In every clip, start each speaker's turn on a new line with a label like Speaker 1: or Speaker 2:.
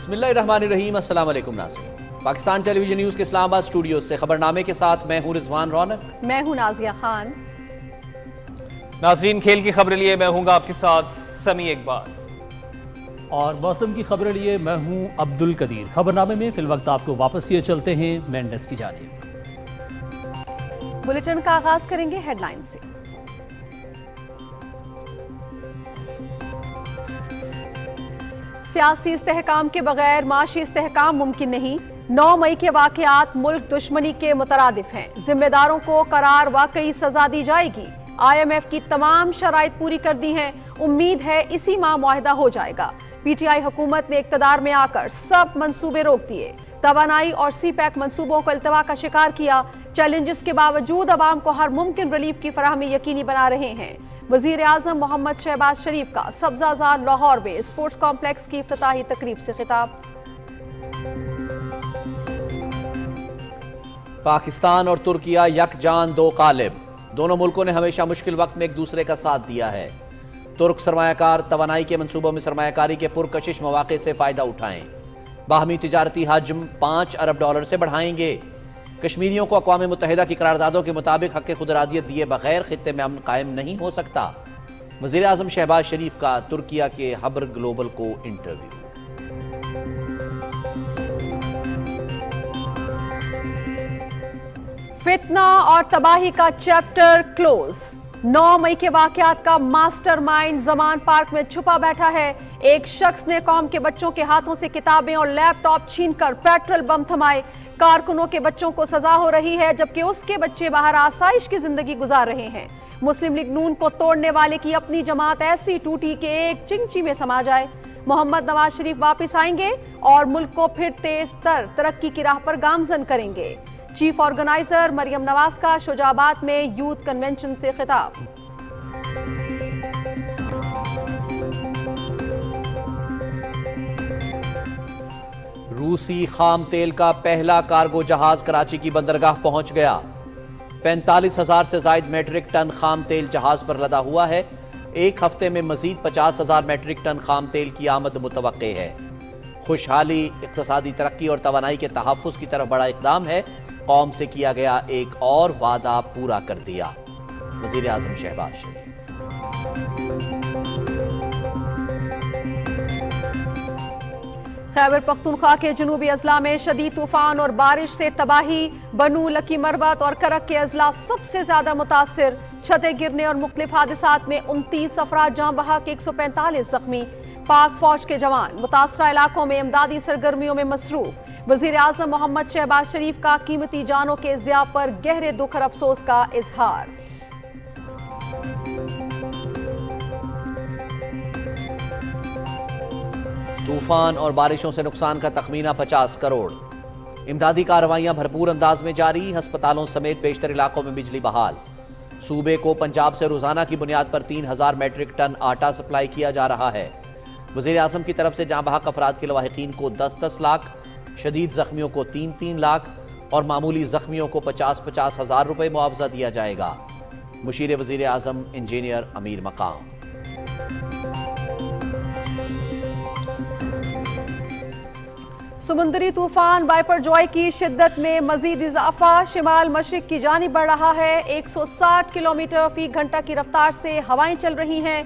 Speaker 1: بسم اللہ الرحمن الرحیم۔ السلام علیکم ناظرین، پاکستان ٹیلی ویژن نیوز کے اسلام آباد اسٹوڈیو سے خبرنامے کے ساتھ میں ہوں رضوان رونق۔
Speaker 2: میں ہوں نازیہ خان۔
Speaker 3: ناظرین، کھیل کی خبریں لیے میں ہوں گا آپ کے ساتھ سمیع اقبال،
Speaker 4: اور موسم کی خبریں لیے میں ہوں عبد القدیر۔ خبرنامے میں فی الوقت آپ کو واپس یہ چلتے ہیں مینڈس کی جانب۔
Speaker 2: بلیٹن کا آغاز کریں گے ہیڈ لائن سے۔ سیاسی استحکام کے بغیر معاشی استحکام ممکن نہیں۔ 9 مئی کے واقعات ملک دشمنی کے مترادف ہیں۔ ذمہ داروں کو قرار واقعی سزا دی جائے گی۔ IMF کی تمام شرائط پوری کر دی ہیں، امید ہے اسی ماہ معاہدہ ہو جائے گا۔ PTI حکومت نے اقتدار میں آ کر سب منصوبے روک دیے۔ توانائی اور سی پیک منصوبوں کو التوا کا شکار کیا۔ چیلنجز کے باوجود عوام کو ہر ممکن ریلیف کی فراہمی یقینی بنا رہے ہیں۔ وزیر اعظم محمد شہباز شریف کا سبزہ زار لاہور میں اسپورٹس کمپلیکس کی افتتاحی تقریب سے خطاب۔
Speaker 1: پاکستان اور ترکیہ یک جان دو قالب، دونوں ملکوں نے ہمیشہ مشکل وقت میں ایک دوسرے کا ساتھ دیا ہے۔ ترک سرمایہ کار توانائی کے منصوبوں میں سرمایہ کاری کے پرکشش مواقع سے فائدہ اٹھائیں۔ باہمی تجارتی حجم 5 ارب ڈالر سے بڑھائیں گے۔ کشمیریوں کو اقوام متحدہ کی قراردادوں کے مطابق حق خود ارادیت دیے بغیر خطے میں امن قائم نہیں ہو سکتا۔ وزیر اعظم شہباز شریف کا ترکیہ کے حبر گلوبل کو انٹرویو۔
Speaker 2: فتنہ اور تباہی کا چیپٹر کلوز۔ 9 مئی کے واقعات کا ماسٹر مائنڈ زمان پارک میں چھپا بیٹھا ہے۔ ایک شخص نے قوم کے بچوں کے ہاتھوں سے کتابیں اور لیپ ٹاپ چھین کر پیٹرول بم تھمائے۔ کارکنوں کے بچوں کو سزا ہو رہی ہے، جبکہ اس کے بچے باہر آسائش کی زندگی گزار رہے ہیں۔ مسلم لیگ نون کو توڑنے والے کی اپنی جماعت ایسی ٹوٹی کہ ایک چنچی میں سما جائے۔ محمد نواز شریف واپس آئیں گے اور ملک کو پھر تیز تر ترقی کی راہ پر گامزن کریں گے۔ چیف آرگنائزر مریم نواز کا شجاع آباد میں یوتھ کنونشن سے خطاب۔
Speaker 1: روسی خام تیل کا پہلا کارگو جہاز کراچی کی بندرگاہ پہنچ گیا۔ 45,000 سے زائد میٹرک ٹن خام تیل جہاز پر لدا ہوا ہے۔ ایک ہفتے میں مزید 50,000 میٹرک ٹن خام تیل کی آمد متوقع ہے۔ خوشحالی، اقتصادی ترقی اور توانائی کے تحفظ کی طرف بڑا اقدام ہے۔ قوم سے کیا گیا ایک اور وعدہ پورا کر دیا، وزیر اعظم شہباز شریف۔
Speaker 2: خیبر پختونخوا کے جنوبی اضلاع میں شدید طوفان اور بارش سے تباہی۔ بنو، لکی مروت اور کرک کے اضلاع سب سے زیادہ متاثر۔ چھتیں گرنے اور مختلف حادثات میں 29 افراد جاں بحق، 145 زخمی۔ پاک فوج کے جوان متاثرہ علاقوں میں امدادی سرگرمیوں میں مصروف۔ وزیر اعظم محمد شہباز شریف کا قیمتی جانوں کے ضیاع پر گہرے دکھ اور افسوس کا اظہار۔
Speaker 1: طوفان اور بارشوں سے نقصان کا تخمینہ 50 کروڑ۔ امدادی کارروائیاں بھرپور انداز میں جاری۔ ہسپتالوں سمیت بیشتر علاقوں میں بجلی بحال۔ صوبے کو پنجاب سے روزانہ کی بنیاد پر 3,000 میٹرک ٹن آٹا سپلائی کیا جا رہا ہے۔ وزیر اعظم کی طرف سے جاں بحق افراد کے لواحقین کو 10-10 لاکھ، شدید زخمیوں کو 3-3 لاکھ اور معمولی زخمیوں کو 50-50 ہزار روپے معاوضہ دیا جائے گا۔ مشیر وزیر اعظم انجینئر امیر مقام۔
Speaker 2: سمندری طوفان وائپر جوائے کی شدت میں مزید اضافہ۔ شمال مشرق کی جانب بڑھ رہا ہے۔ 160 کلومیٹر فی گھنٹہ کی رفتار سے ہوائیں چل رہی ہیں۔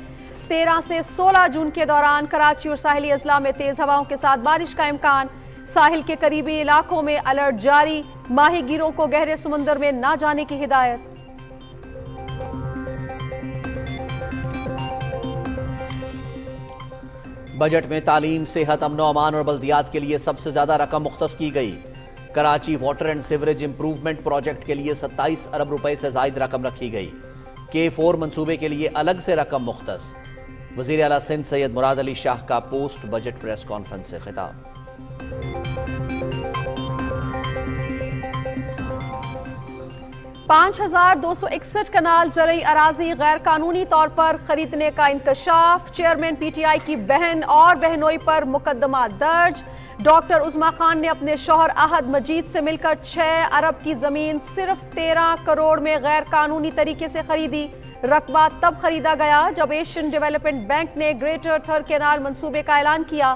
Speaker 2: 13 سے 16 جون کے دوران کراچی اور ساحلی اضلاع میں تیز ہواؤں کے ساتھ بارش کا امکان۔ ساحل کے قریبی علاقوں میں الرٹ جاری۔ ماہی گیروں کو گہرے سمندر میں نہ جانے کی ہدایت۔
Speaker 1: بجٹ میں تعلیم، صحت، امن و امان اور بلدیات کے لیے سب سے زیادہ رقم مختص کی گئی۔ Karachi water and sewerage improvement project کے لیے 27 ارب روپے سے زائد رقم رکھی گئی۔ K4 منصوبے کے لیے الگ سے رقم مختص۔ وزیر اعلیٰ سندھ سید مراد علی شاہ کا پوسٹ بجٹ پریس کانفرنس سے خطاب۔
Speaker 2: 5,261 کنال زرعی اراضی غیر قانونی طور پر خریدنے کا انکشاف۔ چیئرمین PTI کی بہن اور بہنوئی پر مقدمہ درج۔ ڈاکٹر عظمیٰ خان نے اپنے شوہر احد مجید سے مل کر 6 ارب کی زمین صرف 13 کروڑ میں غیر قانونی طریقے سے خریدی۔ رقبہ تب خریدا گیا جب ایشین ڈیولپمنٹ بینک نے گریٹر تھر کینال منصوبے کا اعلان کیا۔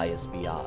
Speaker 1: ISPR।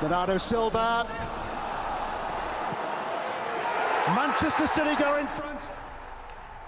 Speaker 5: Bernardo Silva, Manchester City go in front.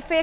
Speaker 2: FA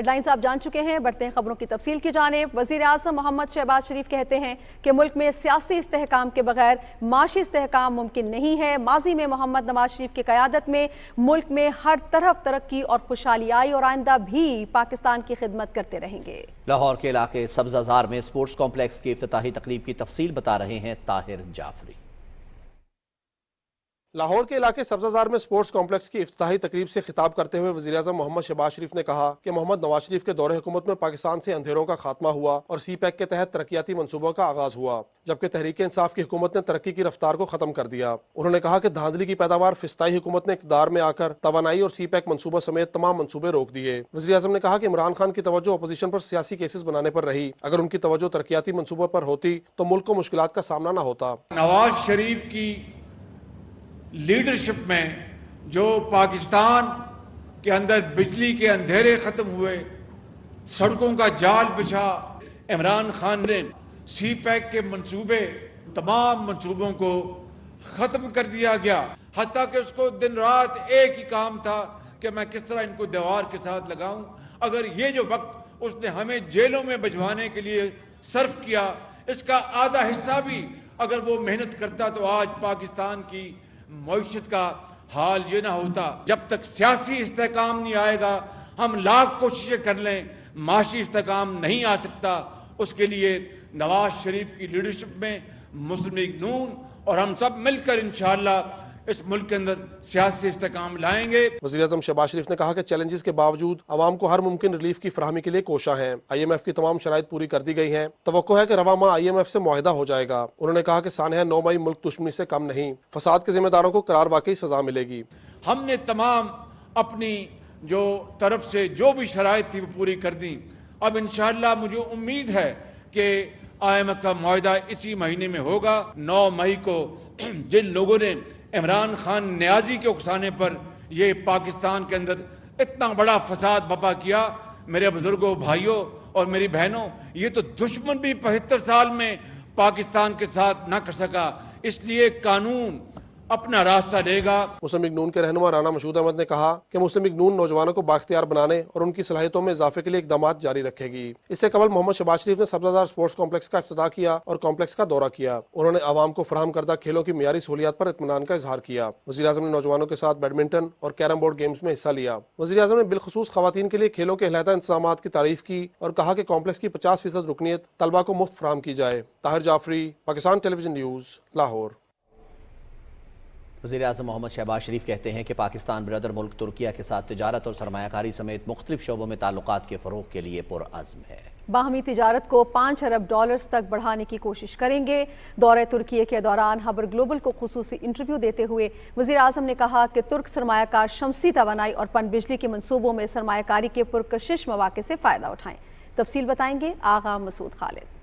Speaker 2: headlines آپ جان چکے ہیں، بڑھتے ہیں خبروں کی تفصیل کی جانب۔ وزیر اعظم محمد شہباز شریف کہتے ہیں کہ ملک میں سیاسی استحکام کے بغیر معاشی استحکام ممکن نہیں ہے۔ ماضی میں محمد نواز شریف کی قیادت میں ملک میں ہر طرف ترقی اور خوشحالی آئی اور آئندہ بھی پاکستان کی خدمت کرتے رہیں گے۔
Speaker 1: لاہور کے علاقے سبزہ زار میں اسپورٹس کمپلیکس کی افتتاحی تقریب کی تفصیل بتا رہے ہیں طاہر جعفری۔
Speaker 6: لاہور کے علاقے سبزہ زار میں اسپورٹس کمپلیکس کی افتتاحی تقریب سے خطاب کرتے ہوئے وزیر اعظم محمد شہباز شریف نے کہا کہ محمد نواز شریف کے دور حکومت میں پاکستان سے اندھیروں کا خاتمہ ہوا اور سی پیک کے تحت ترقیاتی منصوبوں کا آغاز ہوا، جبکہ تحریک انصاف کی حکومت نے ترقی کی رفتار کو ختم کر دیا۔ انہوں نے کہا کہ دھاندلی کی پیداوار فسطائی حکومت نے اقتدار میں آ کر توانائی اور سی پیک منصوبوں سمیت تمام منصوبے روک دیے۔ وزیر اعظم نے کہا کہ عمران خان کی توجہ اپوزیشن پر سیاسی کیسز بنانے پر رہی، اگر ان کی توجہ ترقیاتی منصوبوں پر ہوتی تو ملک کو مشکلات کا سامنا نہ ہوتا۔
Speaker 7: نواز شریف کی لیڈرشپ میں جو پاکستان کے اندر بجلی کے اندھیرے ختم ہوئے، سڑکوں کا جال بچھا، عمران خان نے سی پیک کے منصوبے تمام منصوبوں کو ختم کر دیا گیا، حتیٰ کہ اس کو دن رات ایک ہی کام تھا کہ میں کس طرح ان کو دیوار کے ساتھ لگاؤں۔ اگر یہ جو وقت اس نے ہمیں جیلوں میں بھجوانے کے لیے صرف کیا، اس کا آدھا حصہ بھی اگر وہ محنت کرتا تو آج پاکستان کی معیشت کا حال یہ نہ ہوتا۔ جب تک سیاسی استحکام نہیں آئے گا، ہم لاکھ کوششیں کر لیں، معاشی استحکام نہیں آ سکتا۔ اس کے لیے نواز شریف کی لیڈرشپ میں مسلم لیگ نون اور ہم سب مل کر انشاءاللہ اس ملک کے اندر سیاسی استحکام لائیں گے۔
Speaker 6: وزیر اعظم شہباز شریف نے کہا کہ چیلنجز کے باوجود عوام کو ہر ممکن ریلیف کی فراہمی کے لیے کوشاں ہیں۔ آئی ایم ایف کی تمام شرائط پوری کر دی گئی ہیں، توقع ہے کہ رواں ماہ آئی ایم ایف سے معاہدہ ہو جائے گا۔ انہوں نے کہا کہ سانحہ 9 مئی ملک دشمنی سے کم نہیں، فساد کے ذمہ داروں کو قرار واقعی سزا ملے گی۔
Speaker 7: ہم نے تمام اپنی جو طرف سے جو بھی شرائط تھی وہ پوری کر دی۔ اب انشاءاللہ مجھے امید ہے کہ آئی ایم ایف کا معاہدہ اسی مہینے میں ہوگا۔ 9 مئی کو جن لوگوں نے عمران خان نیازی کے اکسانے پر یہ پاکستان کے اندر اتنا بڑا فساد برپا کیا، میرے بزرگوں، بھائیوں اور میری بہنوں، یہ تو دشمن بھی 75 سال میں پاکستان کے ساتھ نہ کر سکا، اس لیے قانون اپنا راستہ لے گا۔
Speaker 6: مسلم لیگ نون کے رہنما رانا مشہود احمد نے کہا کہ مسلم لیگ نون نوجوانوں کو بااختیار بنانے اور ان کی صلاحیتوں میں اضافے کے لیے اقدامات جاری رکھے گی۔ اس سے قبل محمد شہباز شریف نے سبزہ زار اسپورٹس کمپلیکس کا افتتاح کیا اور کمپلیکس کا دورہ کیا۔ انہوں نے عوام کو فراہم کردہ کھیلوں کی معیاری سہولیات پر اطمینان کا اظہار کیا۔ وزیر اعظم نے نوجوانوں کے ساتھ بیڈمنٹن اور کیرم بورڈ گیمز میں حصہ لیا۔ وزیر اعظم نے بالخصوص خواتین کے لیے کھیلوں کے علیحدہ انتظامات کی تعریف کی اور کہا کہ کمپلیکس کی 50% رکنیت طلبہ کو مفت فراہم کی جائے۔ طاہر جعفری، پاکستان ٹیلی ویژن نیوز، لاہور۔
Speaker 1: وزیر اعظم محمد شہباز شریف کہتے ہیں کہ پاکستان برادر ملک ترکیہ کے ساتھ تجارت اور سرمایہ کاری سمیت مختلف شعبوں میں تعلقات کے فروغ کے لیے پرعزم ہے۔
Speaker 2: باہمی تجارت کو 5 ارب ڈالرز تک بڑھانے کی کوشش کریں گے۔ دورہ ترکیہ کے دوران خبر گلوبل کو خصوصی انٹرویو دیتے ہوئے وزیر اعظم نے کہا کہ ترک سرمایہ کار شمسی توانائی اور پن بجلی کے منصوبوں میں سرمایہ کاری کے پرکشش مواقع سے فائدہ اٹھائیں۔ تفصیل بتائیں گے آغا مسعود خالد۔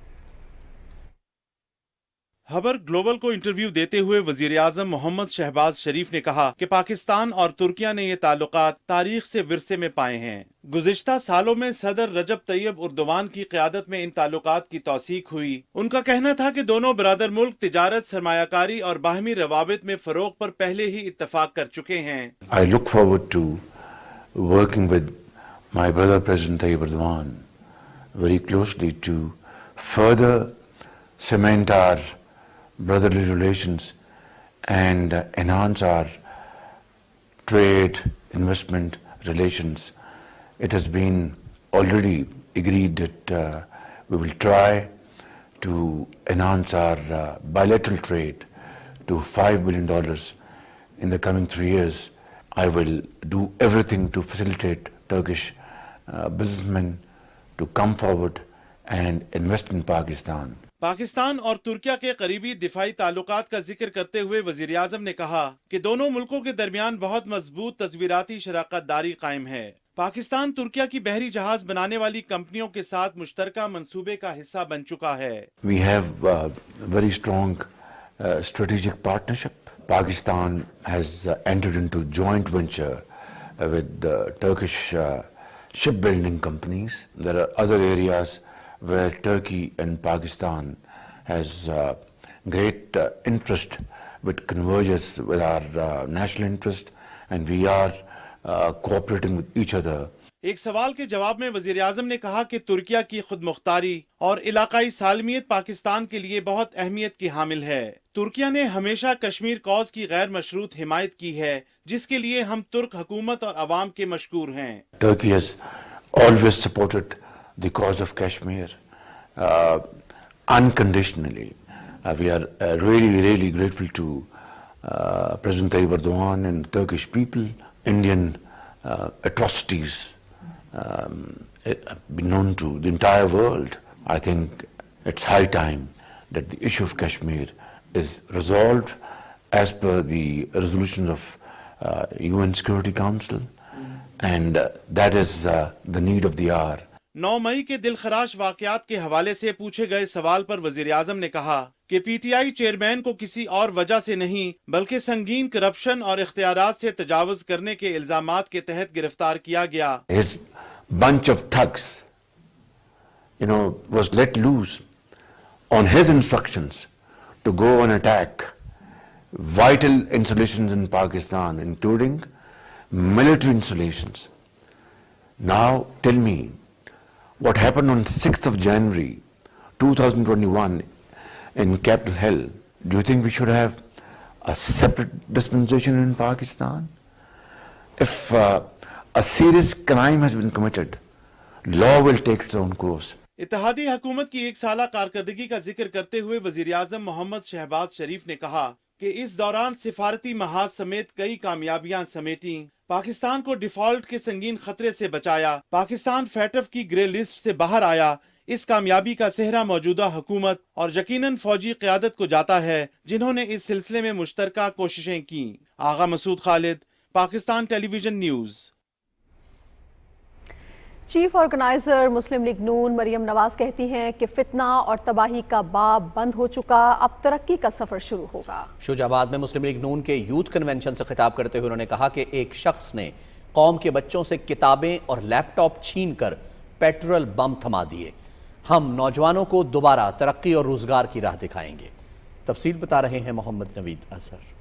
Speaker 8: خبر گلوبل کو انٹرویو دیتے ہوئے وزیر اعظم محمد شہباز شریف نے کہا کہ پاکستان اور ترکیہ نے یہ تعلقات تاریخ سے ورثے میں پائے ہیں۔ گزشتہ سالوں میں صدر رجب طیب اردوان کی قیادت میں ان تعلقات کی توثیق ہوئی۔ ان کا کہنا تھا کہ دونوں برادر ملک تجارت، سرمایہ کاری اور باہمی روابط میں فروغ پر پہلے ہی اتفاق کر چکے ہیں۔
Speaker 9: I look forward to working with my brother President Tayyip Erdogan very closely to further cement our brotherly relations and enhance our trade, investment relations. It has been already agreed that we will try to enhance our bilateral trade to $5 billion in the coming 3 years. I will do everything to facilitate Turkish businessmen to come forward and invest in Pakistan.
Speaker 8: Pakistan اور ترکیہ کے قریبی دفاعی تعلقات کا ذکر کرتے ہوئے وزیر اعظم نے کہا کہ دونوں ملکوں کے درمیان بہت مضبوط تصویراتی شراکت داری قائم ہے۔ پاکستان ترکیہ کی بحری جہاز بنانے والی کمپنیوں کے ساتھ مشترکہ منصوبے کا حصہ بن چکا ہے۔
Speaker 9: We have a very strong strategic partnership. Pakistan has entered into joint venture with Turkish shipbuilding companies. There are other areas where Turkey and Pakistan has great interest, which converges with our national interest, and we are cooperating with each other.
Speaker 8: ایک سوال کے جواب میں وزیر اعظم نے کہا کہ ترکیہ کی خود مختاری اور علاقائی سالمیت پاکستان کے لیے بہت اہمیت کی حامل ہے۔ ترکیہ نے ہمیشہ کشمیر کاز کی غیر مشروط حمایت کی ہے، جس کے لیے ہم ترک حکومت اور عوام کے مشکور ہیں۔
Speaker 9: Turkey has always supported the cause of Kashmir unconditionally. We are really grateful to President Tayyip Erdogan and the Turkish people. Indian atrocities been known to the entire world. I think it's high time that the issue of Kashmir is resolved as per the resolutions of UN Security Council, and that is the need of the hour.
Speaker 8: 9 مئی کے دلخراش واقعات کے حوالے سے پوچھے گئے سوال پر وزیر اعظم نے کہا کہ پی ٹی آئی چیئرمین کو کسی اور وجہ سے نہیں بلکہ سنگین کرپشن اور اختیارات سے تجاوز کرنے کے الزامات کے تحت گرفتار کیا گیا۔
Speaker 9: His bunch of thugs, was let loose on his instructions to go and attack vital installations in Pakistan, including military installations. Now tell me, what happened on 6th of January 2021 in Capitol Hill? Do you think we should have a separate dispensation in Pakistan? If a serious crime has been committed, law will take its own course.
Speaker 8: اتحادی حکومت کی 1 سالہ کارکردگی کا ذکر کرتے ہوئے وزیر اعظم محمد شہباز شریف نے کہا کہ اس دوران سفارتی محاذ سمیت کئی کامیابیاں سمیٹیں، پاکستان کو ڈیفالٹ کے سنگین خطرے سے بچایا، پاکستان فیٹف کی گرے لسٹ سے باہر آیا۔ اس کامیابی کا سہرا موجودہ حکومت اور یقیناً فوجی قیادت کو جاتا ہے جنہوں نے اس سلسلے میں مشترکہ کوششیں کیں۔ آغا مسعود خالد، پاکستان ٹیلی ویژن نیوز۔
Speaker 2: چیف آرگنائزر مسلم لیگ نون مریم نواز کہتی ہیں کہ فتنہ اور تباہی کا باب بند ہو چکا، اب ترقی کا سفر شروع ہوگا۔
Speaker 1: شجاع آباد میں مسلم لیگ نون کے یوتھ کنونشن سے خطاب کرتے ہوئے انہوں نے کہا کہ ایک شخص نے قوم کے بچوں سے کتابیں اور لیپ ٹاپ چھین کر پیٹرول بم تھما دیے۔ ہم نوجوانوں کو دوبارہ ترقی اور روزگار کی راہ دکھائیں گے۔ تفصیل بتا رہے ہیں محمد نوید اظہر۔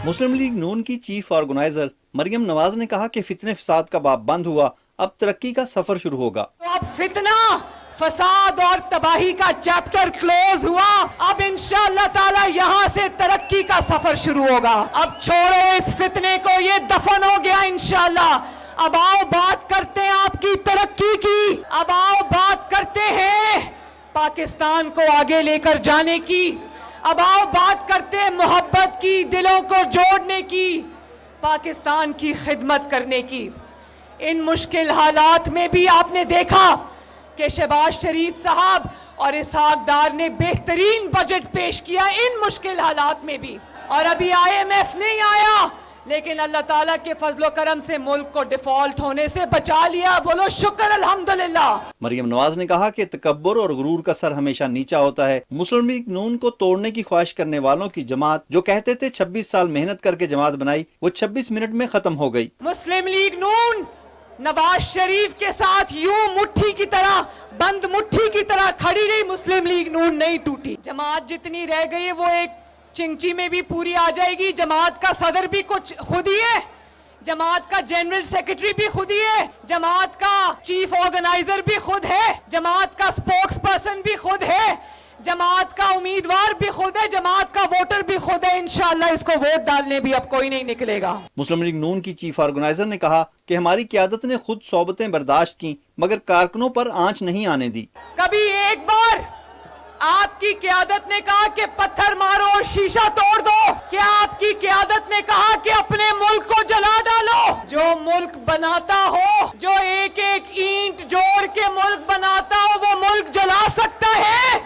Speaker 10: مسلم لیگ نون کی چیف آرگنائزر مریم نواز نے کہا کہ فتنے فساد کا باب بند ہوا، اب ترقی کا سفر شروع ہوگا۔
Speaker 11: اب فتنہ فساد اور تباہی کا چیپٹر کلوز ہوا، اب انشاءاللہ تعالی یہاں سے ترقی کا سفر شروع ہوگا۔ اب چھوڑو اس فتنے کو، یہ دفن ہو گیا انشاءاللہ۔ اب آؤ بات کرتے ہیں آپ کی ترقی کی، اب آؤ بات کرتے ہیں پاکستان کو آگے لے کر جانے کی، اب آؤ بات کرتے ہیں محبت کی، دلوں کو جوڑنے کی، پاکستان کی خدمت کرنے کی۔ ان مشکل حالات میں بھی آپ نے دیکھا کہ شہباز شریف صاحب اور اسحاق ڈار نے بہترین بجٹ پیش کیا ان مشکل حالات میں بھی، اور ابھی IMF نہیں آیا لیکن اللہ تعالیٰ کے فضل و کرم سے ملک کو ڈیفالٹ ہونے سے بچا لیا۔ بولو شکر الحمدللہ۔
Speaker 10: مریم نواز نے کہا کہ تکبر اور غرور کا سر ہمیشہ نیچا ہوتا ہے۔ مسلم لیگ نون کو توڑنے کی خواہش کرنے والوں کی جماعت جو کہتے تھے 26 سال محنت کر کے جماعت بنائی، وہ 26 منٹ میں ختم ہو گئی۔
Speaker 11: مسلم لیگ نون نواز شریف کے ساتھ یوں مٹھی کی طرح، بند مٹھی کی طرح کھڑی رہی، مسلم لیگ نون نہیں ٹوٹی۔ جماعت جتنی رہ گئی وہ ایک چنگچی میں بھی پوری آ جائے گی۔ جماعت کا صدر بھی کچھ خود ہی ہے، جماعت کا جنرل سیکرٹری بھی خود ہی ہے، جماعت کا چیف آرگنائزر بھی خود ہے، جماعت کا سپوکس پرسن بھی خود ہے، جماعت کا امیدوار بھی خود ہے، جماعت کا ووٹر بھی خود ہے۔ انشاءاللہ اس کو ووٹ ڈالنے بھی اب کوئی نہیں نکلے گا۔
Speaker 10: مسلم لیگ نون کی چیف آرگنائزر نے کہا کہ ہماری قیادت نے خود صحبتیں برداشت کی مگر کارکنوں پر آنچ نہیں آنے دی۔
Speaker 11: کبھی ایک بار آپ کی قیادت نے کہا کہ پتھر مارو اور شیشہ توڑ دو؟ کیا آپ کی قیادت نے کہا کہ اپنے ملک کو جلا ڈالو؟ جو ملک بناتا ہو، جو ایک ایک اینٹ جوڑ کے ملک بناتا ہو، وہ ملک جلا سکتا ہے؟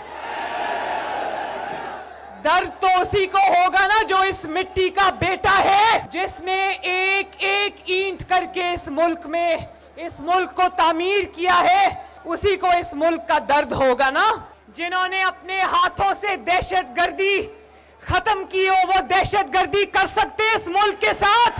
Speaker 11: درد تو اسی کو ہوگا نا جو اس مٹی کا بیٹا ہے، جس نے ایک ایک اینٹ کر کے اس ملک کو تعمیر کیا ہے، اسی کو اس ملک کا درد ہوگا نا۔ جنہوں نے اپنے ہاتھوں سے دہشت گردی ختم کی ہو، وہ دہشت گردی کر سکتے اس ملک کے ساتھ؟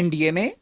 Speaker 12: NDMA,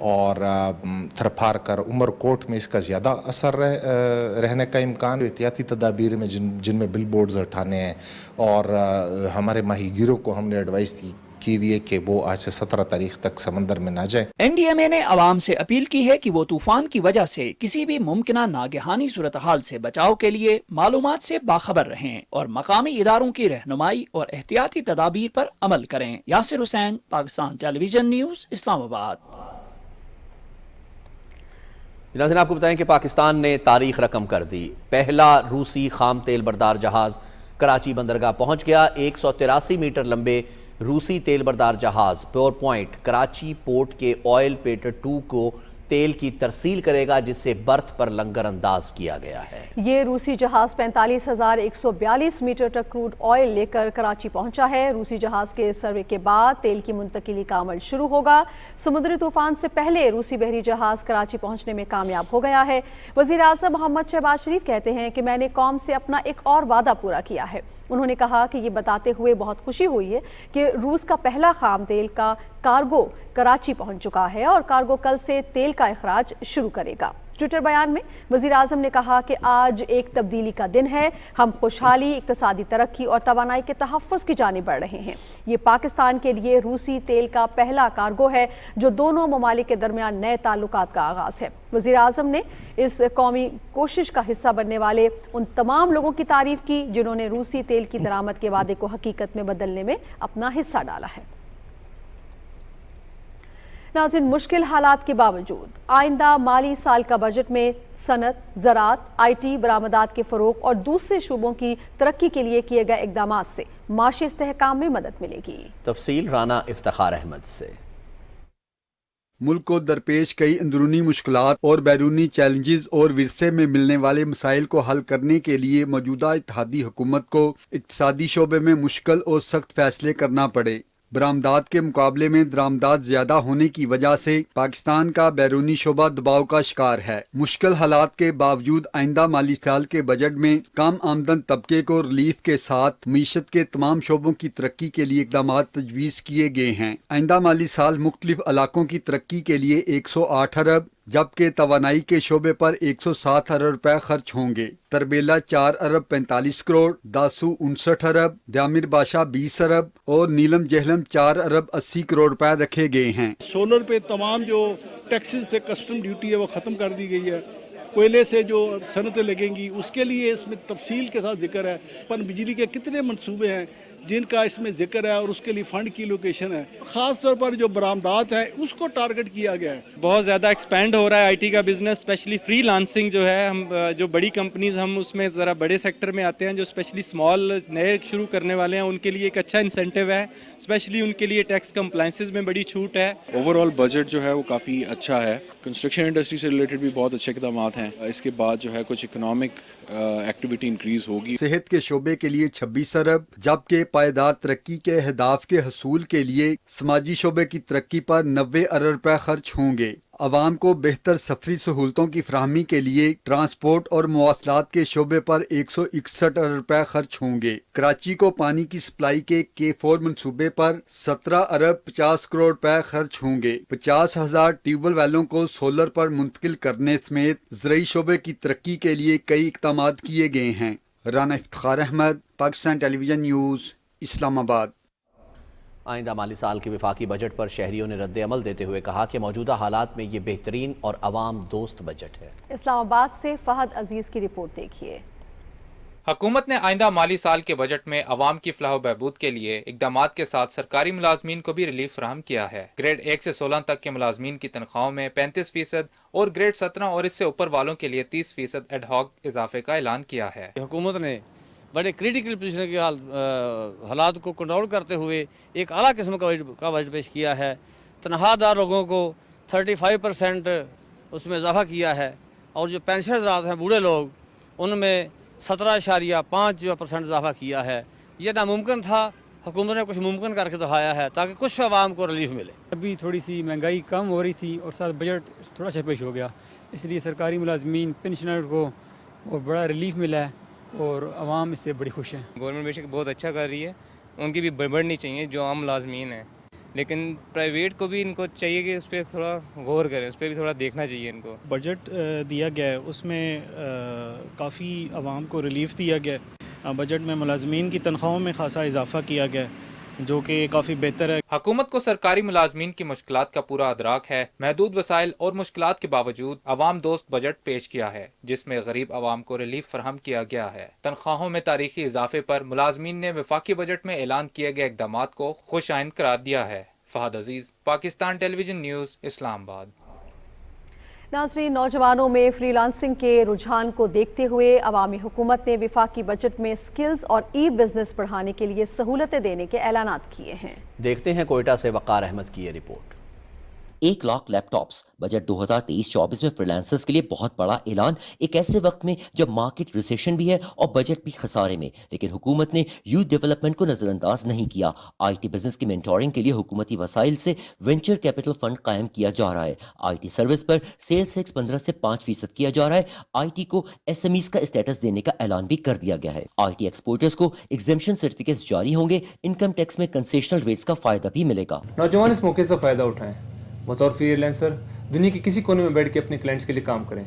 Speaker 13: اور تھرپار کر عمر کوٹ میں اس کا زیادہ اثر رہنے کا امکان. احتیاطی تدابیر میں جن میں بل بورڈز ہٹانے ہیں اور ہمارے ماہی گیروں کو ہم نے ایڈوائس کی ہوئی ہے کہ وہ آج سے 17 تاریخ تک سمندر میں نہ جائیں.
Speaker 12: این ڈی ایم اے نے عوام سے اپیل کی ہے کہ وہ طوفان کی وجہ سے کسی بھی ممکنہ ناگہانی صورتحال سے بچاؤ کے لیے معلومات سے باخبر رہیں اور مقامی اداروں کی رہنمائی اور احتیاطی تدابیر پر عمل کریں. یاسر حسین، پاکستان ٹیلی ویژن نیوز، اسلام آباد.
Speaker 1: ناظرین، آپ کو بتائیں کہ پاکستان نے تاریخ رقم کر دی. پہلا روسی خام تیل بردار جہاز کراچی بندرگاہ پہنچ گیا. 183 میٹر لمبے روسی تیل بردار جہاز پیور پوائنٹ کراچی پورٹ کے آئل پیٹر 2 کو تیل کی ترسیل کرے گا، جس سے برتھ پر لنگر انداز کیا گیا ہے.
Speaker 2: یہ روسی جہاز 45,142 میٹر تک کروڈ آئل لے کر کراچی پہنچا ہے. روسی جہاز کے سروے کے بعد تیل کی منتقلی کا عمل شروع ہوگا. سمندری طوفان سے پہلے روسی بحری جہاز کراچی پہنچنے میں کامیاب ہو گیا ہے. وزیر اعظم محمد شہباز شریف کہتے ہیں کہ میں نے قوم سے اپنا ایک اور وعدہ پورا کیا ہے. انہوں نے کہا کہ یہ بتاتے ہوئے بہت خوشی ہوئی ہے کہ روس کا پہلا خام تیل کا کارگو کراچی پہنچ چکا ہے اور کارگو کل سے تیل کا اخراج شروع کرے گا. ٹویٹر بیان میں وزیر اعظم نے کہا کہ آج ایک تبدیلی کا دن ہے. ہم خوشحالی، اقتصادی ترقی اور توانائی کے تحفظ کی جانب بڑھ رہے ہیں. یہ پاکستان کے لیے روسی تیل کا پہلا کارگو ہے جو دونوں ممالک کے درمیان نئے تعلقات کا آغاز ہے. وزیر اعظم نے اس قومی کوشش کا حصہ بننے والے ان تمام لوگوں کی تعریف کی جنہوں نے روسی تیل کی درآمد کے وعدے کو حقیقت میں بدلنے میں اپنا حصہ ڈالا ہے. ناظرین، مشکل حالات کے باوجود آئندہ مالی سال کا بجٹ میں صنعت، زراعت، آئی ٹی، برآمدات کے فروغ اور دوسرے شعبوں کی ترقی کے لیے کیے گئے اقدامات سے معاشی استحکام میں مدد ملے گی.
Speaker 1: تفصیل رانا افتخار احمد سے.
Speaker 14: ملک کو درپیش کئی اندرونی مشکلات اور بیرونی چیلنجز اور ورثے میں ملنے والے مسائل کو حل کرنے کے لیے موجودہ اتحادی حکومت کو اقتصادی شعبے میں مشکل اور سخت فیصلے کرنا پڑے. برآمدات کے مقابلے میں درآمدات زیادہ ہونے کی وجہ سے پاکستان کا بیرونی شعبہ دباؤ کا شکار ہے. مشکل حالات کے باوجود آئندہ مالی سال کے بجٹ میں کم آمدن طبقے کو ریلیف کے ساتھ معیشت کے تمام شعبوں کی ترقی کے لیے اقدامات تجویز کیے گئے ہیں. آئندہ مالی سال مختلف علاقوں کی ترقی کے لیے 108 ارب جبکہ توانائی کے شعبے پر 107 ارب روپے خرچ ہوں گے. تربیلا 4 ارب 45 کروڑ، داسو 59 ارب، دیامر بادشاہ 20 ارب اور نیلم جہلم 4 ارب 80 کروڑ روپے رکھے گئے ہیں.
Speaker 15: سولر پہ تمام جو ٹیکسز تھے، کسٹم ڈیوٹی ہے، وہ ختم کر دی گئی ہے. کوئلے سے جو صنعتیں لگیں گی اس کے لیے اس میں تفصیل کے ساتھ ذکر ہے. پن بجلی کے کتنے منصوبے ہیں جن کا اس میں ذکر ہے اور اس کے لیے فنڈ کی لوکیشن ہے. خاص طور پر جو برآمدات ہیں اس کو ٹارگٹ کیا گیا ہے.
Speaker 3: بہت زیادہ ایکسپینڈ ہو رہا ہے آئی ٹی کا بزنس، اسپیشلی فری لانسنگ جو ہے. ہم جو بڑی کمپنیز ہم اس میں ذرا بڑے سیکٹر میں آتے ہیں، جو اسپیشلی اسمال نئے شروع کرنے والے ہیں ان کے لیے ایک اچھا انسینٹیو ہے. اسپیشلی ان کے لیے ٹیکس کمپلائنسز میں بڑی چھوٹ ہے.
Speaker 16: اوور آل بجٹ جو ہے وہ کافی اچھا ہے. کنسٹرکشن انڈسٹری سے ریلیٹڈ بھی بہت اچھے اقدامات ہیں. اس کے بعد جو ہے کچھ اکنامک ایکٹیویٹی انکریز ہوگی.
Speaker 14: صحت کے شعبے کے لیے 26 ارب جبکہ پائیدار ترقی کے اہداف کے حصول کے لیے سماجی شعبے کی ترقی پر 90 ارب روپے خرچ ہوں گے. عوام کو بہتر سفری سہولتوں کی فراہمی کے لیے ٹرانسپورٹ اور مواصلات کے شعبے پر 161 ارب روپے خرچ ہوں گے. کراچی کو پانی کی سپلائی کے K4 منصوبے پر 17 ارب 50 کروڑ روپے خرچ ہوں گے. 50,000 ٹیوب ویلوں کو سولر پر منتقل کرنے سمیت زرعی شعبے کی ترقی کے لیے کئی اقدامات کیے گئے ہیں. رانا افتخار احمد، پاکستان ٹیلی ویژن نیوز، اسلام آباد.
Speaker 1: آئندہ مالی سال کے وفاقی بجٹ پر شہریوں نے رد عمل دیتے ہوئے کہا کہ موجودہ حالات میں یہ بہترین اور عوام دوست بجٹ ہے.
Speaker 2: اسلام آباد سے فہد عزیز کی رپورٹ دیکھیے.
Speaker 17: حکومت نے آئندہ مالی سال کے بجٹ میں عوام کی فلاح و بہبود کے لیے اقدامات کے ساتھ سرکاری ملازمین کو بھی ریلیف فراہم کیا ہے. گریڈ 1 سے 16 تک کے ملازمین کی تنخواہوں میں 35% اور گریڈ 17 اور اس سے اوپر والوں کے لیے 30% ایڈ ہاک اضافے کا اعلان کیا ہے.
Speaker 18: حکومت نے بڑے کریٹیکل پوزیشن کے حالات کو کنٹرول کرتے ہوئے ایک اعلیٰ قسم کا بجٹ پیش کیا ہے. تنخواہ دار لوگوں کو 35% اس میں اضافہ کیا ہے اور جو پینشن حضرات ہیں بوڑھے لوگ ان میں 17.5% اضافہ کیا ہے. یہ ناممکن تھا، حکومت نے کچھ ممکن کر کے دکھایا ہے تاکہ کچھ عوام کو ریلیف ملے.
Speaker 19: ابھی تھوڑی سی مہنگائی کم ہو رہی تھی اور ساتھ بجٹ تھوڑا اچھا پیش ہو گیا، اس لیے سرکاری ملازمین پینشنر کو اور بڑا ریلیف ملا ہے اور عوام اس سے بڑی خوش ہیں.
Speaker 20: گورنمنٹ بے شک بہت اچھا کر رہی ہے، ان کی بھی بڑھنی چاہیے جو عام ملازمین ہیں.
Speaker 4: لیکن پرائیویٹ کو بھی ان کو چاہیے کہ اس پہ تھوڑا غور کریں، اس پہ بھی تھوڑا دیکھنا چاہیے ان کو.
Speaker 21: بجٹ دیا گیا ہے اس میں کافی عوام کو ریلیف دیا گیا ہے. بجٹ میں ملازمین کی تنخواہوں میں خاصا اضافہ کیا گیا ہے جو کہ کافی بہتر ہے.
Speaker 17: حکومت کو سرکاری ملازمین کی مشکلات کا پورا ادراک ہے. محدود وسائل اور مشکلات کے باوجود عوام دوست بجٹ پیش کیا ہے جس میں غریب عوام کو ریلیف فراہم کیا گیا ہے. تنخواہوں میں تاریخی اضافے پر ملازمین نے وفاقی بجٹ میں اعلان کیے گئے اقدامات کو خوش آئند قرار دیا ہے. فہد عزیز، پاکستان ٹیلی ویژن نیوز، اسلام آباد.
Speaker 2: ناظرین، نوجوانوں میں فری لانسنگ کے رجحان کو دیکھتے ہوئے عوامی حکومت نے وفاقی بجٹ میں سکلز اور ای بزنس بڑھانے کے لیے سہولتیں دینے کے اعلانات کیے ہیں.
Speaker 1: دیکھتے ہیں کوئٹہ سے وقار احمد کی یہ رپورٹ.
Speaker 22: 1 لاکھ لیپ ٹاپس بجٹ 2023-24 میں فریلانسرز کے لیے بہت بڑا اعلان، ایک ایسے وقت میں جب مارکیٹ ریسیشن بھی ہے اور بجٹ بھی خسارے میں. لیکن حکومت نے یوتھ ڈیولپمنٹ کو نظر انداز نہیں کیا. آئی ٹی بزنس کی مینٹورنگ کے لیے حکومتی وسائل سے وینچر کیپٹل فنڈ قائم کیا جا رہا ہے. آئی ٹی سروس پر سیلز ٹیکس 15 سے 5% کیا جا رہا ہے. آئی ٹی کو ایس ایم ایز کا اسٹیٹس دینے کا اعلان بھی کر دیا گیا ہے. آئی ٹی ایکسپورٹرز کو ایگزمپشن سرٹیفکیٹس جاری ہوں گے. انکم ٹیکس میں کنسیشنل ریٹس کا فائدہ بھی ملے گا.
Speaker 5: نوجوان اس موقع سے فائدہ اٹھائیں. بطور فری لانسر دنیا کے کسی کونے میں بیٹھ کے اپنے کلائنٹس کے لیے کام کریں.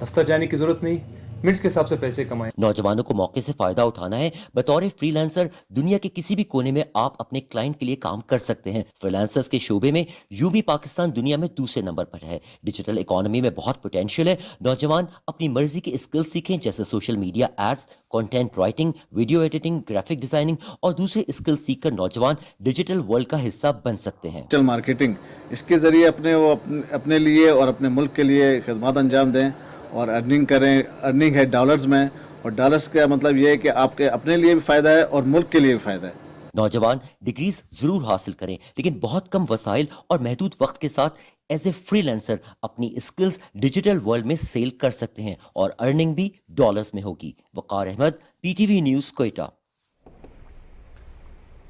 Speaker 5: دفتر جانے کی ضرورت نہیں، منٹس کے حساب سے پیسے کمائیں.
Speaker 22: نوجوانوں کو موقع سے فائدہ اٹھانا ہے. بطور فری لانسر دنیا کے کسی بھی کونے میں آپ اپنے کلائنٹ کے لیے کام کر سکتے ہیں. فری لانسرز کے شعبے میں یوں بھی پاکستان دنیا میں دوسرے نمبر پر ہے. ڈیجیٹل اکانومی میں بہت پوٹینشیل ہے. نوجوان اپنی مرضی کے اسکل سیکھیں جیسے social media ads, content writing, video editing, graphic designing اور دوسرے اسکل سیکھ کر نوجوان ڈیجیٹل ورلڈ کا حصہ بن سکتے ہیں.
Speaker 6: ڈیجیٹل مارکیٹنگ اس کے ذریعے اپنے لیے اور اپنے ملک کے لیے خدمات انجام دیں اور ارننگ کریں. ارننگ ہے ڈالرز میں، اور ڈالرز کا مطلب یہ ہے کہ آپ کے اپنے لیے بھی فائدہ ہے اور ملک کے لیے بھی فائدہ ہے.
Speaker 22: نوجوان ڈگریز ضرور حاصل کریں لیکن بہت کم وسائل اور محدود وقت کے ساتھ ایز اے فری لانسر اپنی اسکلز ڈیجیٹل ورلڈ میں سیل کر سکتے ہیں اور ارننگ بھی ڈالرز میں ہوگی. Waqar Ahmed, P T V news, Quetta.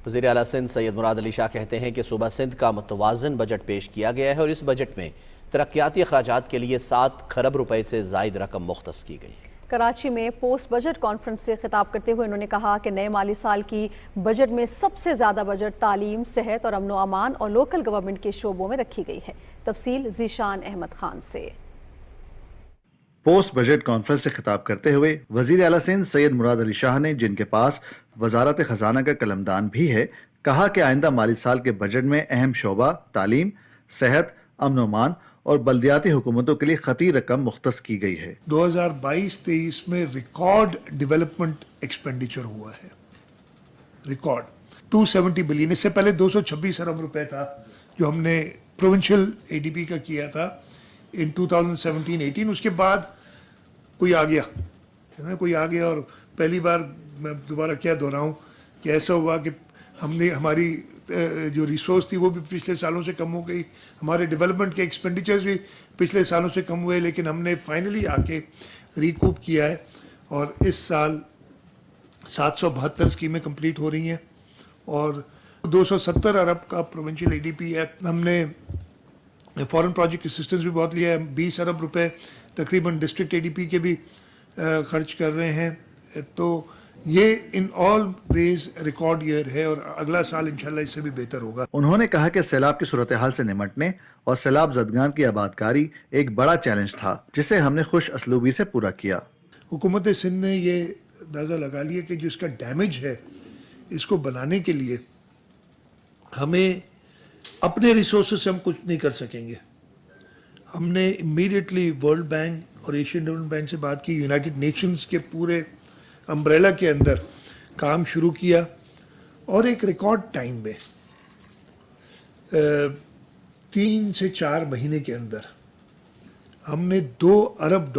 Speaker 1: وزیر اعلیٰ سندھ سید مراد علی شاہ کہتے ہیں کہ صوبہ سندھ کا متوازن بجٹ پیش کیا گیا ہے اور اس بجٹ میں ترقیاتی اخراجات کے لیے 7 کھرب روپے سے زائد رقم مختص کی گئی.
Speaker 2: کراچی میں پوسٹ بجٹ کانفرنس سے خطاب کرتے ہوئے انہوں نے کہا کہ نئے مالی سال کی بجٹ میں سب سے زیادہ بجٹ تعلیم، صحت اور امن و امان اور لوکل گورنمنٹ کے شعبوں میں رکھی گئی ہے. تفصیل ذیشان احمد خان سے.
Speaker 7: پوسٹ بجٹ کانفرنس سے خطاب کرتے ہوئے وزیر اعلیٰ سندھ سید مراد علی شاہ نے، جن کے پاس وزارت خزانہ کا قلمدان بھی ہے، کہا کہ آئندہ مالی سال کے بجٹ میں اہم شعبہ تعلیم، صحت، امن و امان اور بلدیاتی حکومتوں کے لیے خطیر رقم مختص کی گئی ہے.
Speaker 20: 2022-23 میں ریکارڈ ڈیولپمنٹ ایکسپینڈیچر ہوا ہے. Record 270 billion. اس سے پہلے 226 ارب روپے تھا جو ہم نے پروونشل اے ڈی پی کا کیا تھا ان 2017-18. اس کے بعد کوئی آ گیا اور پہلی بار میں دوبارہ کیا دہراؤں کہ ایسا ہوا کہ ہم نے ہماری جو ریسورس تھی وہ بھی پچھلے سالوں سے کم ہو گئی، ہمارے ڈیولپمنٹ کے ایکسپینڈیچرز بھی پچھلے سالوں سے کم ہوئے، لیکن ہم نے فائنلی آ کے ریکوپ کیا ہے اور اس سال 772 اسکیمیں کمپلیٹ ہو رہی ہیں اور 270 ارب کا پروونشل اے ڈی پی ہے. ہم نے فورن پروجیکٹ اسسٹنس بھی بہت لیا ہے. 20 ارب روپے تقریباً ڈسٹرکٹ اے ڈی پی کے بھی خرچ کر رہے ہیں. تو یہ ان آل ویز ریکارڈ ایئر ہے اور اگلا سال انشاءاللہ اس سے بھی بہتر ہوگا.
Speaker 7: انہوں نے کہا کہ سیلاب کی صورتحال سے نمٹنے اور سیلاب زدگان کی آبادکاری ایک بڑا چیلنج تھا جسے ہم نے خوش اسلوبی سے پورا کیا.
Speaker 20: حکومت سندھ نے یہ اندازہ لگا لیا کہ جو اس کا ڈیمیج ہے اس کو بنانے کے لیے ہمیں اپنے ریسورسز سے ہم کچھ نہیں کر سکیں گے. ہم نے امیڈیٹلی ورلڈ بینک اور ایشین ڈیولپمنٹ بینک سے بات کی، یونائٹڈ نیشنز کے پورے امبریلا کے اندر کام شروع کیا اور ایک ریکارڈ ٹائم میں 3 سے 4 مہینے کے اندر ہم نے $2 ارب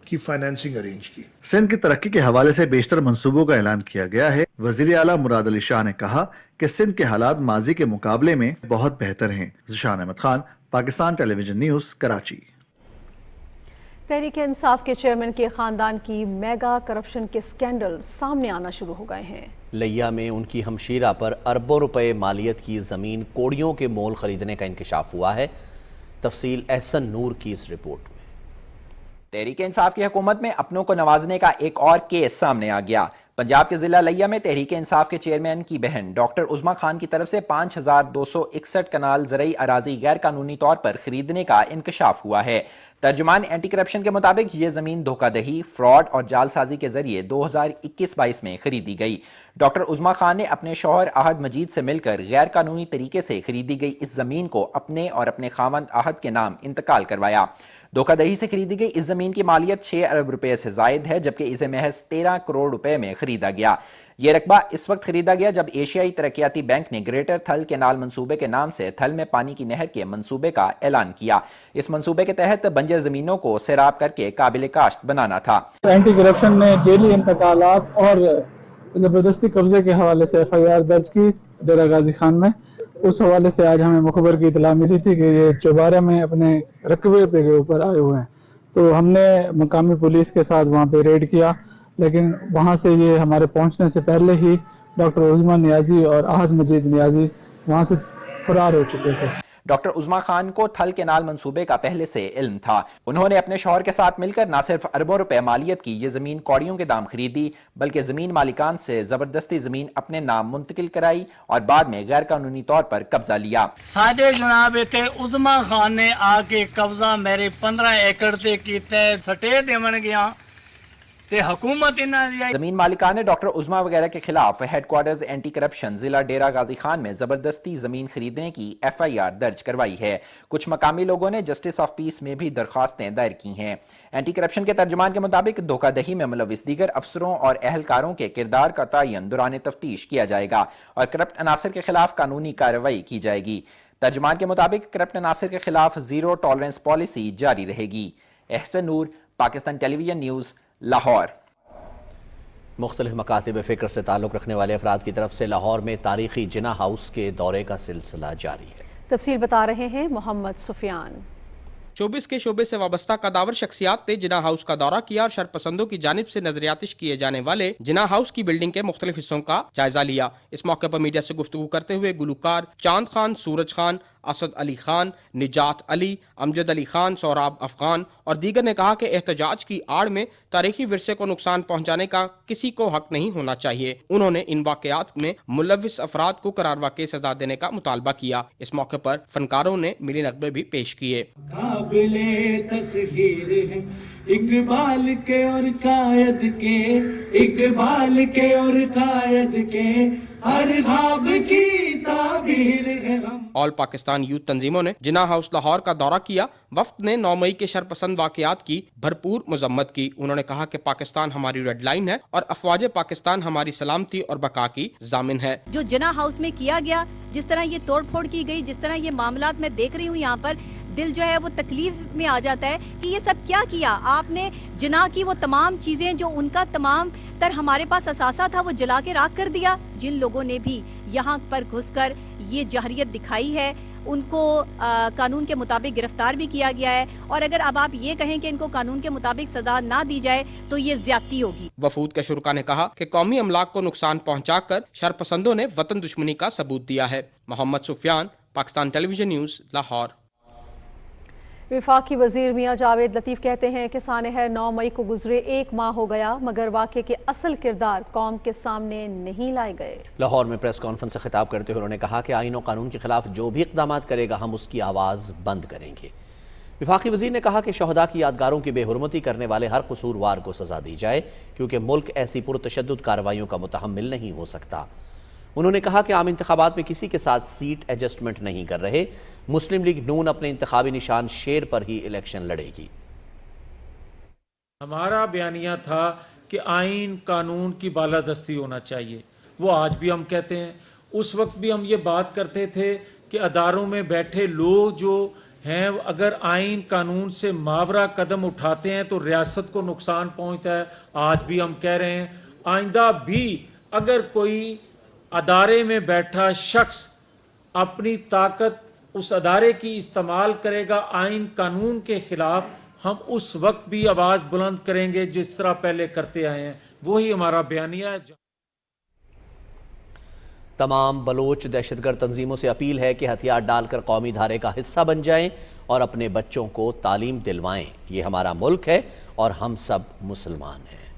Speaker 20: کی فائنانسنگ ارینج کی.
Speaker 7: سندھ کی ترقی کے حوالے سے بیشتر منصوبوں کا اعلان کیا گیا ہے. وزیر اعلیٰ مراد علی شاہ نے کہا کہ سندھ کے حالات ماضی کے مقابلے میں بہت بہتر ہیں. ذیشان احمد خان، پاکستان ٹیلی ویژن نیوز، کراچی.
Speaker 2: تحریک انصاف کے چیئرمین کے خاندان کی میگا کرپشن کے سکینڈل سامنے آنا شروع ہو گئے ہیں.
Speaker 1: لیا میں ان کی ہمشیرہ پر اربوں روپے مالیت کی زمین کوڑیوں کے مول خریدنے کا انکشاف ہوا ہے. تفصیل احسن نور کی اس رپورٹ میں.
Speaker 23: تحریک انصاف کی حکومت میں اپنوں کو نوازنے کا ایک اور کیس سامنے آ گیا.
Speaker 8: پنجاب کے ضلع لیا میں تحریک انصاف کے چیئرمین کی بہن ڈاکٹر عظمیٰ خان کی طرف سے 5261 کنال زرعی اراضی غیر قانونی طور پر خریدنے کا انکشاف ہوا ہے۔ ترجمان اینٹی کرپشن کے مطابق یہ زمین دھوکہ دہی، فراڈ اور جعل سازی کے ذریعے 2021-22 میں خریدی گئی۔ ڈاکٹر عظمیٰ خان نے اپنے شوہر احد مجید سے مل کر غیر قانونی طریقے سے خریدی گئی اس زمین کو اپنے اور اپنے خاوند احد کے نام انتقال کروایا۔ دھوکہ دہی سے خریدی گئی اس زمین کی مالیت 6 ارب روپے سے زائد ہے، جبکہ اسے محض 13 کروڑ روپے میں خریدا گیا۔ یہ رقبہ اس وقت خریدا گیا جب ایشیائی ترقیاتی بینک نے گریٹر تھل کینال منصوبے کے نام سے تھل میں پانی کی نہر کے منصوبے کا اعلان کیا۔ اس منصوبے کے تحت بنجر زمینوں کو سیراب کر کے قابل کاشت بنانا تھا۔
Speaker 9: اینٹی کرپشن نے جیلی انتقالات اور زبردستی قبضے کے حوالے سے FIR درج کی ڈیرہ غازی خان میں۔ اس حوالے سے آج ہمیں مخبر کی اطلاع ملی تھی کہ یہ چوبارہ میں اپنے رقبے کے اوپر آئے ہوئے ہیں، تو ہم نے مقامی پولیس کے ساتھ وہاں پہ ریڈ کیا، لیکن وہاں سے یہ ہمارے پہنچنے سے پہلے ہی ڈاکٹر عظمیٰ نیازی اور احد مجید نیازی وہاں سے فرار ہو چکے تھے۔
Speaker 8: ڈاکٹر عظمیٰ خان کو تھل کینال منصوبے کا پہلے سے علم تھا۔ انہوں نے اپنے شوہر کے ساتھ مل کر نہ صرف اربوں روپے مالیت کی یہ زمین کوڑیوں کے دام خریدی، بلکہ زمین مالکان سے زبردستی زمین اپنے نام منتقل کرائی اور بعد میں غیر قانونی طور پر قبضہ لیا۔
Speaker 10: ساڈے جناب اتنے عظمیٰ خان نے آ کے قبضہ میرے 15 ایکڑ تے کیتا ہے، سٹے دیون گیا تے حکومت
Speaker 8: زمین مالکان نے ڈاکٹر عظمیٰ وغیرہ کے خلاف ہیڈ کوارٹرز اینٹی کرپشن ضلع ڈیرہ غازی خان میں زبردستی زمین خریدنے کی FIR درج کروائی ہے۔ کچھ مقامی لوگوں نے جسٹس آف پیس میں بھی درخواستیں دائر کی ہیں۔ اینٹی کرپشن کے ترجمان کے مطابق دھوکہ دہی میں ملوث دیگر افسروں اور اہلکاروں کے کردار کا تعین دوران تفتیش کیا جائے گا اور کرپٹ عناصر کے خلاف قانونی کارروائی کی جائے گی۔ ترجمان کے مطابق کرپٹ عناصر کے خلاف زیرو ٹالرنس پالیسی جاری رہے گی۔ احسن نور، پاکستان ٹیلی ویژن نیوز، لاہور۔
Speaker 1: مختلف مکاتب فکر سے تعلق رکھنے والے افراد کی طرف سے لاہور میں تاریخی جناح ہاؤس کے دورے کا سلسلہ جاری ہے۔
Speaker 2: تفصیل بتا رہے ہیں محمد سفیان۔
Speaker 11: شوبز کے شعبے سے وابستہ قداور شخصیات نے جناح ہاؤس کا دورہ کیا اور شرپسندوں کی جانب سے نظریاتش کیے جانے والے جناح ہاؤس کی بلڈنگ کے مختلف حصوں کا جائزہ لیا۔ اس موقع پر میڈیا سے گفتگو کرتے ہوئے گلوکار چاند خان، سورج خان، اسد علی خان، نجات علی، امجد علی خان، سوراب افغان اور دیگر نے کہا کہ احتجاج کی آڑ میں تاریخی ورثے کو نقصان پہنچانے کا کسی کو حق نہیں ہونا چاہیے۔ انہوں نے ان واقعات میں ملوث افراد کو قرار واقع سزا دینے کا مطالبہ کیا۔ اس موقع پر فنکاروں نے ملی نغمے بھی پیش کیے۔
Speaker 24: قابل تسخیر ہیں اقبال کے اور قائد کے، اقبال کے اور قائد کے، ہر خواب کی تعبیر ہے ہم۔
Speaker 11: آل پاکستان یوتھ تنظیموں نے جناح ہاؤس لاہور کا دورہ کیا۔ وفد نے 9 مئی کے شرپسند واقعات کی بھرپور مذمت کی۔ انہوں نے کہا کہ پاکستان ہماری ریڈ لائن ہے اور افواج پاکستان ہماری سلامتی اور بقا کی ضامن ہے۔
Speaker 25: جو جناح ہاؤس میں کیا گیا، جس طرح یہ توڑ پھوڑ کی گئی، جس طرح یہ معاملات میں دیکھ رہی ہوں یہاں پر، دل جو ہے وہ تکلیف میں آ جاتا ہے کہ یہ سب کیا آپ نے۔ جناح کی وہ تمام چیزیں جو ان کا تمام تر ہمارے پاس اثاثہ تھا وہ جلا کے راکھ کر دیا۔ جن لوگوں نے بھی یہاں پر گھس کر یہ جہریت دکھائی ہے ان کو قانون کے مطابق گرفتار بھی کیا گیا ہے، اور اگر اب آپ یہ کہیں کہ ان کو قانون کے مطابق سزا نہ دی جائے تو یہ زیادتی ہوگی۔
Speaker 11: وفود کے شرکا نے کہا کہ قومی املاک کو نقصان پہنچا کر شرپسندوں نے وطن دشمنی کا ثبوت دیا ہے۔ محمد سفیان، پاکستان ٹیلی ویژن نیوز، لاہور۔
Speaker 2: وفاقی وزیر میاں جاوید لطیف کہتے ہیں کہ سانحہ 9 مئی کو گزرے 1 ماہ ہو گیا مگر واقعے کے اصل کردار قوم کے سامنے نہیں لائے گئے۔
Speaker 1: لاہور میں پریس کانفرنس سے خطاب کرتے ہوئے انہوں نے کہا کہ آئین و قانون کے خلاف جو بھی اقدامات کرے گا ہم اس کی آواز بند کریں گے۔ وفاقی وزیر نے کہا کہ شہداء کی یادگاروں کی بے حرمتی کرنے والے ہر قصوروار کو سزا دی جائے کیونکہ ملک ایسی پرتشدد کارروائیوں کا متحمل نہیں ہو سکتا۔ انہوں نے کہا کہ عام انتخابات میں کسی کے ساتھ سیٹ ایڈجسٹمنٹ نہیں کر رہے۔ مسلم لیگ نون اپنے انتخابی نشان شیر پر ہی الیکشن لڑے گی۔
Speaker 26: ہمارا بیانیہ تھا کہ آئین قانون کی بالادستی ہونا چاہیے، وہ آج بھی ہم کہتے ہیں۔ اس وقت بھی ہم یہ بات کرتے تھے کہ اداروں میں بیٹھے لوگ جو ہیں اگر آئین قانون سے ماورا قدم اٹھاتے ہیں تو ریاست کو نقصان پہنچتا ہے۔ آج بھی ہم کہہ رہے ہیں آئندہ بھی اگر کوئی ادارے میں بیٹھا شخص اپنی طاقت اس ادارے کی استعمال کرے گا آئین قانون کے خلاف، ہم اس وقت بھی آواز بلند کریں گے جس طرح پہلے کرتے آئے ہیں۔ وہی ہمارا بیانیہ ہے۔
Speaker 1: تمام بلوچ دہشت گرد تنظیموں سے اپیل ہے کہ ہتھیار ڈال کر قومی دھارے کا حصہ بن جائیں اور اپنے بچوں کو تعلیم دلوائیں۔ یہ ہمارا ملک ہے اور ہم سب مسلمان ہیں۔